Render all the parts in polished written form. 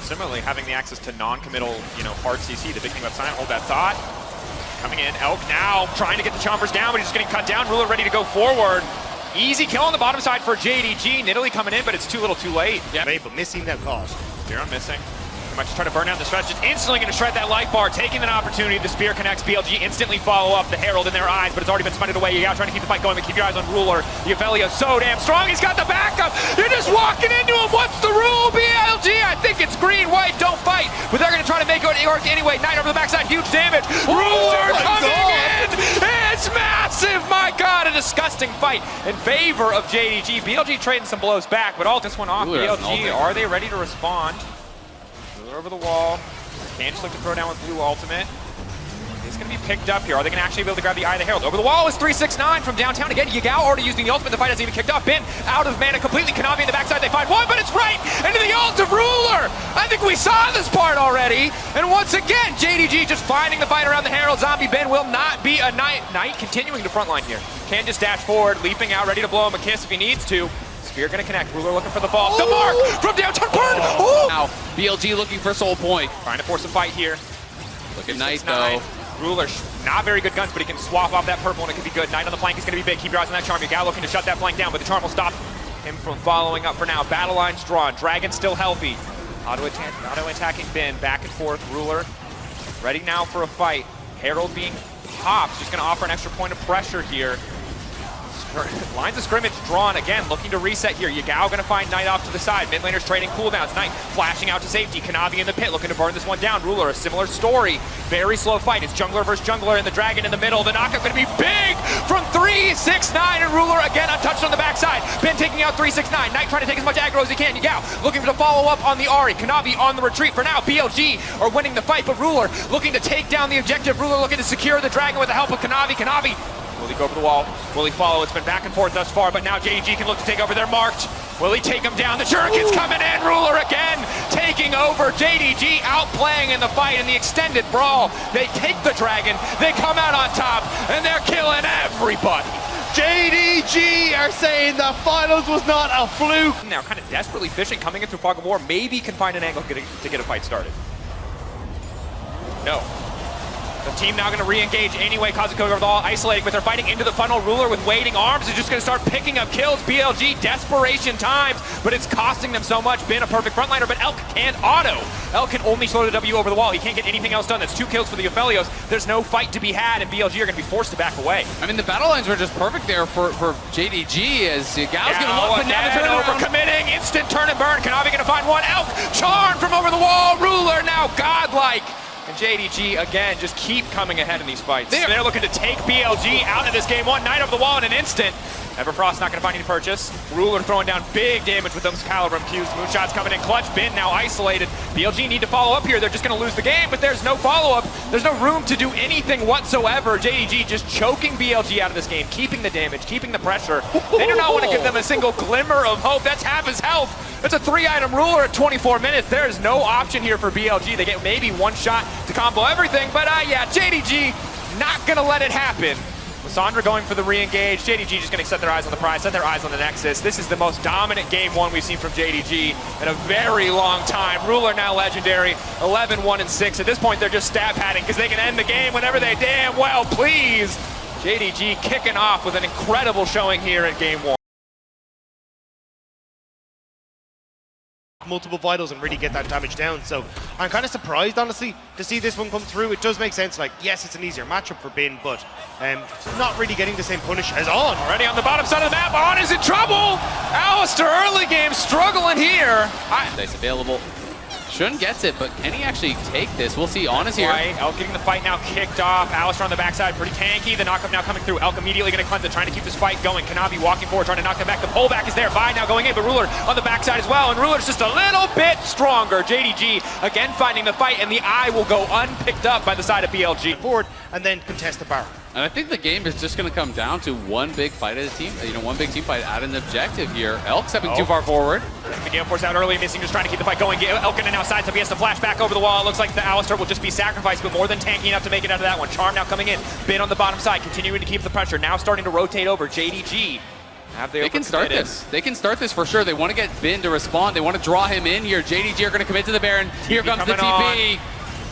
similarly, having the access to non-committal, hard CC, the big thing about Silent, hold that thought. Coming in, Elk now trying to get the Chompers down, but he's just getting cut down. Ruler ready to go forward. Easy kill on the bottom side for JDG. Nidalee coming in, but it's too little too late. Yeah, but missing that cost. Fearon missing. Might just try to burn down the stretch, just instantly going to shred that life bar, taking an opportunity. The spear connects, BLG instantly follow up, the Herald in their eyes, but it's already been spun away. You're trying to keep the fight going, but keep your eyes on Ruler. The aphelios so damn strong, he's got the backup. You're just walking into him. What's the rule, BLG? I think it's green, white, don't fight, but they're going to try to make it work anyway. Knight over the backside, huge damage. Ruler coming in! It's massive! My God, a disgusting fight in favor of JDG. BLG trading some blows back, but all this one off. BLG, are they ready to respond? Over the wall. Can't just look to throw down with blue ultimate. He's going to be picked up here. Are they going to actually be able to grab the Eye of the Herald? Over the wall is 369 from downtown again. Yagao already using the ultimate. The fight hasn't even kicked off. Bin out of mana completely. Kanavi in the backside. They find one, but it's right into the ult of Ruler. I think we saw this part already. And once again, JDG just finding the fight around the Herald. Zombie Bin will not be a Knight. Knight continuing to frontline here. Can just dash forward, leaping out, ready to blow him a kiss if he needs to. Spear gonna connect. Ruler looking for the fall. The mark from downtown. Burn! Now, BLG looking for soul point. Trying to force a fight here. Look at Knight though. Ruler, not very good guns, but he can swap off that purple and it could be good. Knight on the flank is gonna be big. Keep your eyes on that charm. Yagao looking to shut that flank down, but the charm will stop him from following up for now. Battle lines drawn. Dragon still healthy. Auto attacking Bin. Back and forth. Ruler ready now for a fight. Herald being popped. Just gonna offer an extra point of pressure here. Lines of scrimmage drawn again, looking to reset here. Yagao gonna find Knight off to the side. Mid laners trading cooldowns. Knight flashing out to safety. Kanavi in the pit looking to burn this one down. Ruler, a similar story. Very slow fight. It's jungler versus jungler and the dragon in the middle. The knockup gonna be big from 369 and Ruler again untouched on the backside. Ben taking out 369. Knight trying to take as much aggro as he can. Yagao looking to follow up on the Ahri. Kanavi on the retreat for now. BLG are winning the fight, but Ruler looking to take down the objective. Ruler looking to secure the dragon with the help of Kanavi. Kanavi, will he go over the wall? Will he follow? It's been back and forth thus far, but now JDG can look to take over. They're marked. Will he take him down? The Shuriken's coming in. Ruler again taking over. JDG outplaying in the fight in the extended brawl. They take the dragon. They come out on top, and they're killing everybody. JDG are saying the finals was not a fluke. Now kind of desperately fishing, coming in through Fog of War. Maybe can find an angle to get a fight started. No. The team now going to re-engage anyway. Kazuko over the wall, isolating, but they're fighting into the funnel. Ruler with waiting arms is just going to start picking up kills. BLG, desperation times, but it's costing them so much. Been a perfect frontliner, but Elk can't auto. Elk can only slow the W over the wall. He can't get anything else done. That's 2 kills for the aphelios. There's no fight to be had, and BLG are going to be forced to back away. I mean, the battle lines were just perfect there for JDG as Gao's going to look, but now the turnaround. Overcommitting, instant turn and burn. Kanavi going to find one. Elk, charm from over the wall. Ruler now godlike. And JDG, again, just keep coming ahead in these fights. They're looking to take BLG out of this game. One Knight over the wall in an instant. Everfrost not going to find any purchase. Ruler throwing down big damage with those Calibrum Qs. Moonshots coming in clutch. Bin now isolated. BLG need to follow up here. They're just going to lose the game, but there's no follow-up. There's no room to do anything whatsoever. JDG just choking BLG out of this game, keeping the damage, keeping the pressure. They do not want to give them a single glimmer of hope. That's half his health. It's a 3-item Ruler at 24 minutes. There is no option here for BLG. They get maybe one shot to combo everything, but yeah, JDG not going to let it happen. Lissandra going for the re-engage. JDG just going to set their eyes on the prize, set their eyes on the Nexus. This is the most dominant game one we've seen from JDG in a very long time. Ruler now legendary, 11-1-6. At this point, they're just stab hatting because they can end the game whenever they damn well please. JDG kicking off with an incredible showing here in game 1. Multiple vitals and really get that damage down. So I'm kind of surprised, honestly, to see this one come through. It does make sense. Like, yes, it's an easier matchup for Bin, but not really getting the same punish as On. Already on the bottom side of the map, On is in trouble. Alistair early game struggling here. Dice available. Shun gets it, but can he actually take this? We'll see. On is here. Right, Elk getting the fight now kicked off. Alistair on the backside, pretty tanky. The knockup now coming through. Elk immediately going to cleanse it, trying to keep this fight going. Kanavi walking forward, trying to knock them back. The pullback is there. Vi now going in, but Ruler on the backside as well. And Ruler's just a little bit stronger. JDG again finding the fight, and the Eye will go unpicked up by the side of BLG. Forward and then contest the Baron. And I think the game is just going to come down to one big fight as a team. One big team fight at an objective here. Elk stepping too far forward. The Gale Force out early, missing, just trying to keep the fight going. Elk getting outside, so he has to flash back over the wall. It looks like the Alistair will just be sacrificed, but more than tanky enough to make it out of that one. Charm now coming in. Bin on the bottom side, continuing to keep the pressure. Now starting to rotate over. JDG They can start this. They can start this for sure. They want to get Bin to respond. They want to draw him in here. JDG are going to commit to the Baron. Here comes the TP.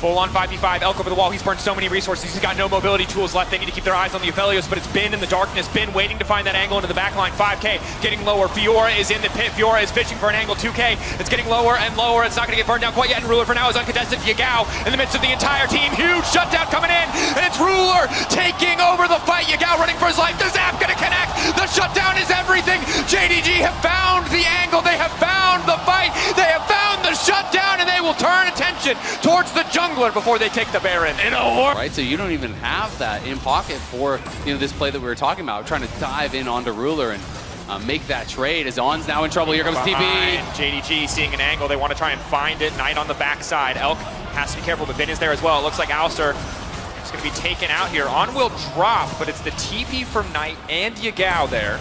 Full on 5v5, Elk over the wall. He's burned so many resources. He's got no mobility tools left. They need to keep their eyes on the aphelios, but it's Bin in the darkness. Bin waiting to find that angle into the back line. 5K getting lower. Fiora is in the pit. Fiora is fishing for an angle. 2K. It's getting lower and lower. It's not going to get burned down quite yet. And Ruler for now is uncontested. Yagao in the midst of the entire team. Huge shutdown coming in. And it's Ruler taking over the fight. Yagao running for his life. The zap going to connect. The shutdown is everything. JDG have found the angle. They have found the fight. They have found the shutdown, and they will turn attention towards the jungler before they take the Baron. Right, so you don't even have that in pocket for this play that we were talking about, trying to dive in onto Ruler and make that trade. As On's now in trouble. Here comes TP. JDG seeing an angle. They want to try and find it. Knight on the backside. Elk has to be careful, but Vin is there as well. It looks like Alistair is going to be taken out here. On will drop, but it's the TP from Knight and Yagao there.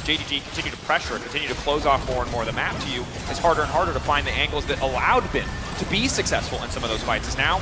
JDG continue to pressure, continue to close off more and more. The map to you is harder and harder to find the angles that allowed Bin to be successful in some of those fights. Is now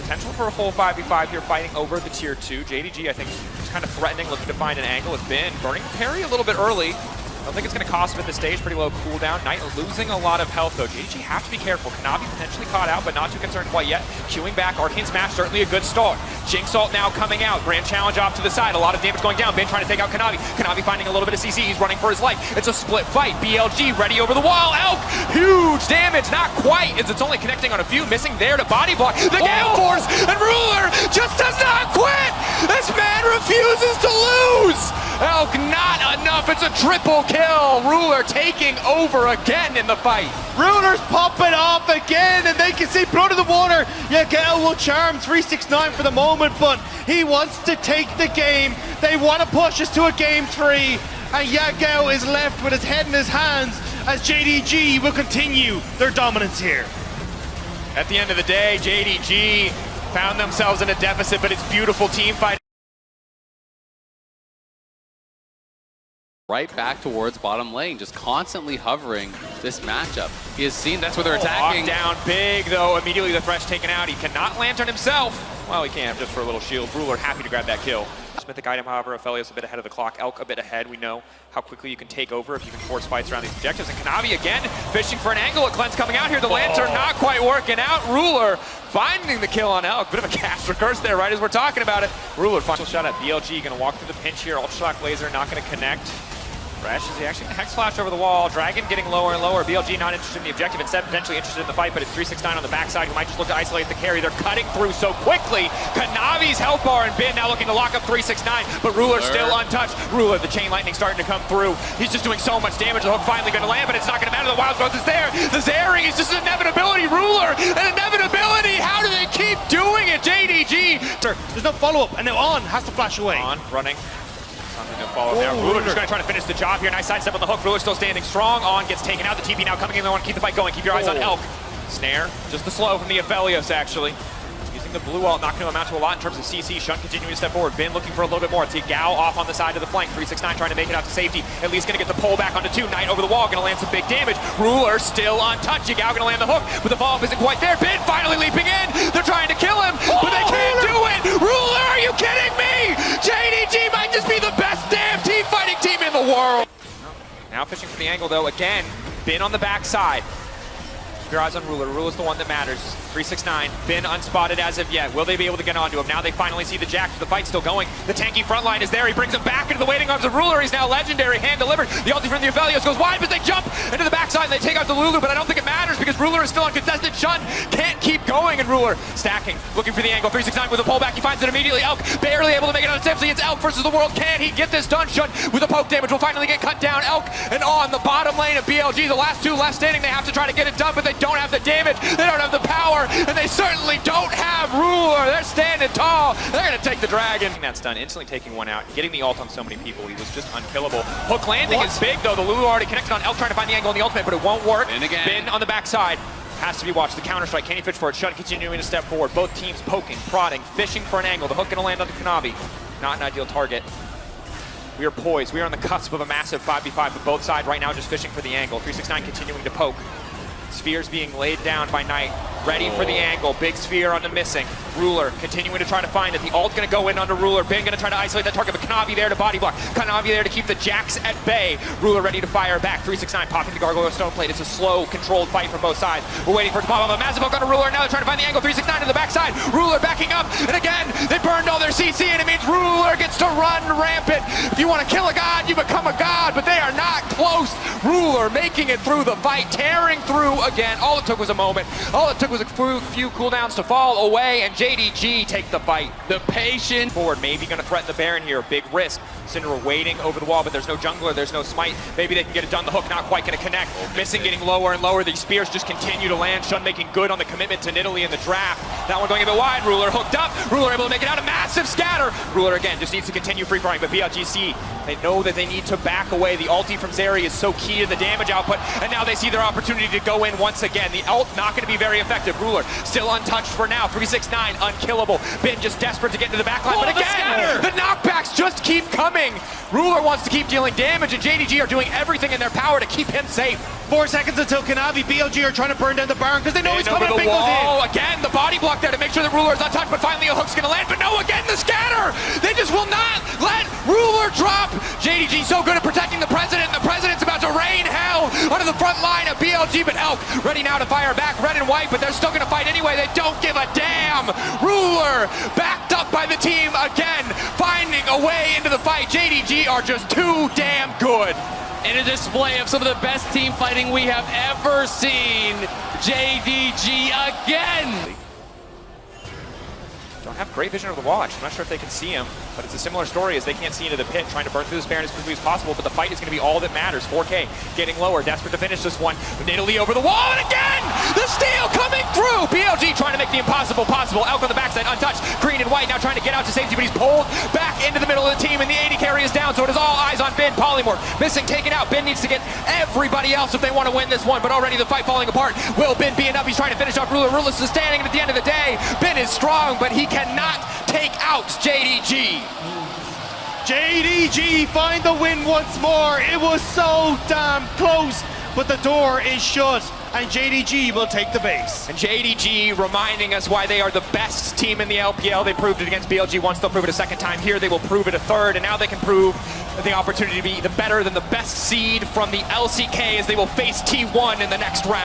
potential for a full 5v5 here, fighting over the tier 2. JDG, I think, is kind of threatening, looking to find an angle with Bin. Burning the parry a little bit early. I don't think it's going to cost him at this stage. Pretty low cooldown. Knight losing a lot of health, though. JDG have to be careful. Kanavi potentially caught out, but not too concerned quite yet. Queuing back. Arcane Smash, certainly a good start. Jinx ult now coming out. Grand Challenge off to the side. A lot of damage going down. Bin trying to take out Kanavi. Kanavi finding a little bit of CC. He's running for his life. It's a split fight. BLG ready over the wall. Elk, huge damage. Not quite, as it's only connecting on a few. Missing there to body block. The Gale Force, and Ruler just does not quit. This man refuses to lose. Elk, not enough. It's a triple kill. Ruler taking over again in the fight. Ruler's popping off again, and they can see blood in the water. Yagao will charm 369 for the moment, but he wants to take the game. They want to push us to a game 3, and Yagao is left with his head in his hands as JDG will continue their dominance here. At the end of the day, JDG found themselves in a deficit, but it's beautiful team fight. Right back towards bottom lane, just constantly hovering this matchup. He has seen that's where they're attacking. Down big, though. Immediately the Thresh taken out. He cannot lantern himself. Well, he can, just for a little shield. Ruler happy to grab that kill. Mythic item, however, aphelios a bit ahead of the clock. Elk a bit ahead. We know how quickly you can take over if you can force fights around these objectives. And Kanavi again fishing for an angle. A cleanse coming out here. The lantern not quite working out. Ruler finding the kill on Elk. Bit of a caster curse there, right as we're talking about it. Ruler final shot at BLG. Going to walk through the pinch here. Ultra Shock Laser not going to connect. Fresh is he actually Hex Flash over the wall. Dragon getting lower and lower. BLG not interested in the objective, instead potentially interested in the fight, but it's 369 on the backside, who might just look to isolate the carry. They're cutting through so quickly. Kanavi's health bar and Bin now looking to lock up 369, but Ruler still untouched. Ruler, the chain lightning starting to come through. He's just doing so much damage. The hook finally going to land, but it's not going to matter. The wild growth is there. The zeri is just an inevitability. Ruler, an inevitability. How do they keep doing it? JDG. There's no follow-up, and now On has to flash away. On, running. Something to follow there. Ruler just going to try to finish the job here. Nice sidestep on the hook. Ruler still standing strong. On gets taken out. The TP now coming in. They want to keep the fight going. Keep your eyes on Elk. Snare. Just the slow from the aphelios, actually. Using the blue ult, not going to amount to a lot in terms of CC. Shunt continuing to step forward. Bin looking for a little bit more. It's Yagao off on the side of the flank. 369 trying to make it out to safety. At least going to get the pull back onto 2. Knight over the wall. Going to land some big damage. Ruler still untouched. Yagao going to land the hook, but the follow-up isn't quite there. Bin finally leaping in. They're trying to kill him, but they can't do it. Ruler, are you kidding me? JDG might just be the best damn team fighting team in the world. Now fishing for the angle, though. Again, Bin on the backside. Keep your eyes on Ruler. Ruler's the one that matters. 369, Bin unspotted as of yet. Will they be able to get onto him? Now they finally see the Jack. The fight's still going. The tanky front line is there. He brings him back into the waiting arms of Ruler. He's now legendary, hand delivered. The ulti from the aphelios goes wide, but they jump into the backside and they take out the Lulu, but I don't think it matters because Ruler is still uncontested. Shun can't keep going, and Ruler stacking, looking for the angle. 369 with a pullback. He finds it immediately. Elk barely able to make it on Simpsy. It's Elk versus the world. Can he get this done? Shun with a poke damage will finally get cut down. Elk and On the bottom lane of BLG. The last two left standing. They have to try to get it done, but they don't have the damage. They don't have the power, and they certainly don't have Ruler. They're standing tall. They're going to take the dragon. That's done. Instantly taking one out. Getting the ult on so many people. He was just unkillable. Hook landing is big, though. The Lulu already connected on Elk, trying to find the angle on the ultimate, but it won't work. And again. Bin on the backside. Has to be watched. The counter strike. Can he fish for it? Shun continuing to step forward. Both teams poking, prodding, fishing for an angle. The hook going to land on the Kanavi. Not an ideal target. We are poised. We are on the cusp of a massive 5v5, but both sides right now just fishing for the angle. 369 continuing to poke. Spheres being laid down by Knight. ready for the angle. Big sphere on the missing. Ruler continuing to try to find it. The ult going to go in onto Ruler. Ben going to try to isolate that target, but Kanavi there to body block. Kanavi there to keep the Jax at bay. Ruler ready to fire back. 369 popping the Gargoyle Stone Plate. It's a slow, controlled fight from both sides. We're waiting for it to pop up. A massive hook on a Ruler. Now they're trying to find the angle. 369 to the backside. Ruler backing up. And again, they burned all their CC, and it means Ruler gets to run rampant. If you want to kill a god, you become a god, but they are not close. Ruler making it through the fight, tearing through again. All it took was a moment. All it took was a few cooldowns to fall away, and JDG take the fight. The patient Forward, maybe going to threaten the Baron here. Big risk. Syndra waiting over the wall, but there's no jungler, there's no smite. Maybe they can get it done. The hook not quite going to connect. Missing getting lower and lower. These spears just continue to land. Shun making good on the commitment to Nidalee in the draft. That one going a bit wide. Ruler hooked up. Ruler able to make it out. A massive scatter. Ruler again just needs to continue free flying, but BLGC, they know that they need to back away. The ulti from Zeri is so key to the damage output, and now they see their opportunity to go in once again. The ult not going to be very effective. Ruler still untouched for now. 369 unkillable. Ben just desperate to get into the backline, but again, the knockbacks just keep coming. Ruler wants to keep dealing damage, and JDG are doing everything in their power to keep him safe. 4 seconds until Kanavi. BLG are trying to burn down the Baron because they know he's over coming. the Big goes wall. in. Again, the body block there to make sure that Ruler is untouched, but finally a hook's going to land. But no, again, the scatter. They just will not let Ruler drop. JDG so good at protecting the President, and the President's about to rain hell onto the front line of BLG, but Elk ready now to fire back. Red and white, but they're still going to fight anyway. They don't give a damn. Ruler backed up by the team again, finding a way into the fight. JDG are just too damn good. in a display of some of the best team fighting we have ever seen. JDG again. Don't have great vision of the wall, actually. I'm not sure if they can see him, but it's a similar story as they can't see into the pit, trying to burn through this Baron as quickly as possible, but the fight is going to be all that matters. 4K getting lower, desperate to finish this one. Nidalee over the wall, and again, the steal coming through. BLG trying to make the impossible possible. Elk on the backside, untouched. Green and white now trying to get out to safety, but he's pulled back into the middle of the team, and the AD carry is down, so it is all eyes on Ben. Polymorph missing, taken out. Ben needs to get everybody else if they want to win this one, but already the fight falling apart. Will Ben be enough? He's trying to finish off Ruler. Ruler's standing, and at the end of the day, Ben is strong, but he cannot take out JDG. JDG find the win once more. It was so damn close, but the door is shut, and JDG will take the base. And JDG reminding us why they are the best team in the LPL. They proved it against BLG once, they'll prove it a second time here. They will prove it a third, and now they can prove the opportunity to be the better than the best seed from the LCK as they will face T1 in the next round.